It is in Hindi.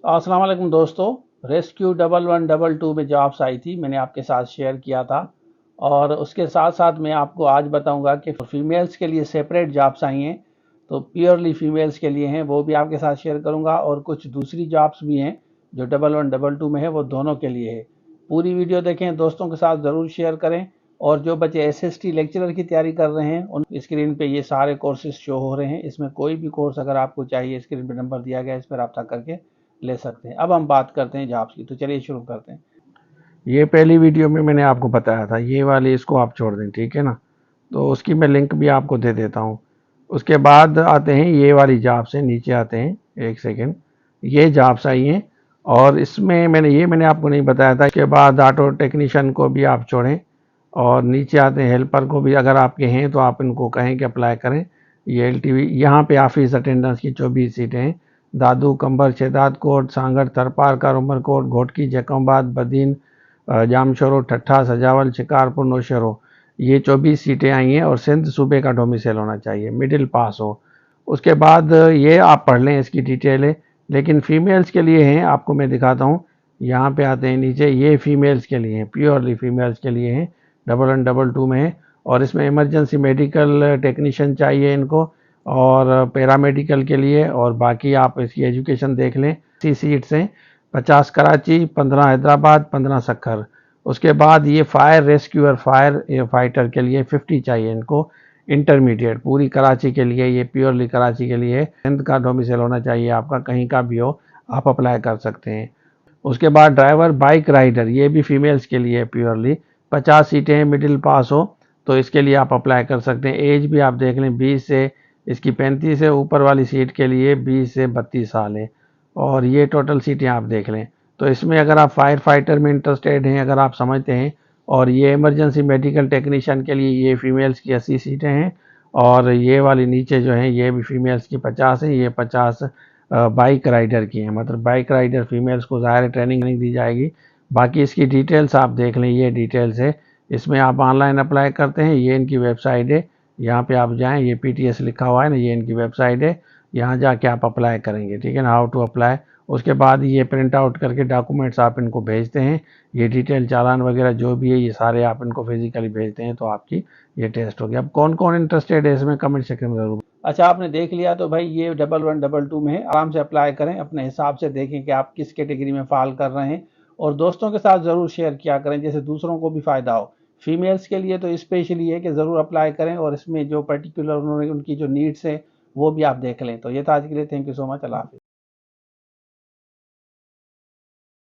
अस्सलाम वालेकुम दोस्तों। रेस्क्यू 1112 में जॉब्स आई थी, मैंने आपके साथ शेयर किया था। और उसके साथ साथ मैं आपको आज बताऊंगा कि फीमेल्स के लिए सेपरेट जॉब्स आई हैं, तो प्योरली फीमेल्स के लिए हैं, वो भी आपके साथ शेयर करूंगा। और कुछ दूसरी जॉब्स भी हैं जो 1112 में है, वो दोनों के लिए है। पूरी वीडियो देखें, दोस्तों के साथ ज़रूर शेयर करें। और जो बच्चे एसएसटी लेक्चरर की तैयारी कर रहे हैं, उन स्क्रीन पे ये सारे कोर्सेज शो हो रहे हैं। इसमें कोई भी कोर्स अगर आपको चाहिए, स्क्रीन पे नंबर दिया गया है, इस पर रब्ता करके ले सकते हैं। अब हम बात करते हैं जॉब्स की, तो चलिए शुरू करते हैं। ये पहली वीडियो में मैंने आपको बताया था, ये वाली इसको आप छोड़ दें, ठीक है ना। तो उसकी मैं लिंक भी आपको दे देता हूँ। उसके बाद आते हैं ये वाली जॉब से, नीचे आते हैं, एक सेकेंड। ये जॉब्स आई हैं और इसमें मैंने आपको नहीं बताया था। इसके बाद ऑटो टेक्नीशियन को भी आप छोड़ें और नीचे आते हैं हेल्पर को भी, अगर आपके हैं तो आप इनको कहें कि अप्लाई करें। ये एलटीवी, यहाँ पे ऑफिस अटेंडेंस की 24 सीटें हैं। दादू, कंबर, शेदात कोट, सांगड़, थरपार, कारोमर कोट, घोटकी, जैकोबाद, बदीन, जामशोरो, ठट्ठा, सजावल, शिकारपुर, नौशेरो, ये 24 सीटें आई हैं और सिंध सूबे का डोमिसाइल होना चाहिए, मिडिल पास हो। उसके बाद ये आप पढ़ लें, इसकी डिटेल है। लेकिन फीमेल्स के लिए हैं, आपको मैं दिखाता हूँ। यहाँ पे आते हैं नीचे, ये फीमेल्स के लिए हैं, प्योरली फीमेल्स के लिए हैं, 1112 में है। और इसमें इमरजेंसी मेडिकल टेक्नीशियन चाहिए इनको, और पैरामेडिकल के लिए। और बाकी आप इसकी एजुकेशन देख लें। 80 सीट्स हैं, 50 कराची, 15 हैदराबाद, 15 सक्खर। उसके बाद ये फायर रेस्क्यूअर, फायर फाइटर के लिए 50 चाहिए इनको, इंटरमीडिएट, पूरी कराची के लिए, ये प्योरली कराची के लिए। सिंध का डोमिसाइल होना चाहिए आपका, कहीं का भी हो आप अप्लाई कर सकते हैं। उसके बाद ड्राइवर, बाइक राइडर, ये भी फीमेल्स के लिए प्योरली, 50 सीटें हैं, मिडिल पास हो तो इसके लिए आप अप्लाई कर सकते हैं। एज भी आप देख लें, 20 से इसकी 35 है, ऊपर वाली सीट के लिए 20 से 32 साल है। और ये टोटल सीटें आप देख लें। तो इसमें अगर आप फायर फाइटर में इंटरेस्टेड हैं, अगर आप समझते हैं, और ये इमरजेंसी मेडिकल टेक्नीशियन के लिए ये फीमेल्स की 80 सीटें हैं। और ये वाली नीचे जो हैं ये भी फीमेल्स की 50 हैं, ये 50 बाइक राइडर की हैं। मतलब बाइक राइडर फीमेल्स को ज़ाहिर ट्रेनिंग नहीं दी जाएगी। बाकी इसकी डिटेल्स आप देख लें, ये डिटेल्स है। इसमें आप ऑनलाइन अप्लाई करते हैं, ये इनकी वेबसाइट है। यहाँ पे आप जाएं, ये पीटीएस लिखा हुआ है ना, ये इनकी वेबसाइट है। यहाँ जाके आप अप्लाई करेंगे, ठीक है ना, हाउ टू अप्लाई। उसके बाद ये प्रिंट आउट करके डॉक्यूमेंट्स आप इनको भेजते हैं। ये डिटेल चालान वगैरह जो भी है, ये सारे आप इनको फिजिकली भेजते हैं, तो आपकी ये टेस्ट हो गया। अब कौन कौन इंटरेस्टेड है इसमें, कमेंट सेक्शन में ज़रूर। अच्छा, आपने देख लिया तो भाई ये 1112 में है, आराम से अप्लाई करें, अपने हिसाब से देखें कि आप किस कैटेगरी में फॉल कर रहे हैं। और दोस्तों के साथ ज़रूर शेयर किया करें, जैसे दूसरों को भी फ़ायदा हो। फीमेल्स के लिए तो स्पेशली है कि ज़रूर अप्लाई करें, और इसमें जो पर्टिकुलर उन्होंने उनकी जो नीड्स है वो भी आप देख लें। तो ये था आज के लिए, थैंक यू सो मच, अल्लाह हाफिज़।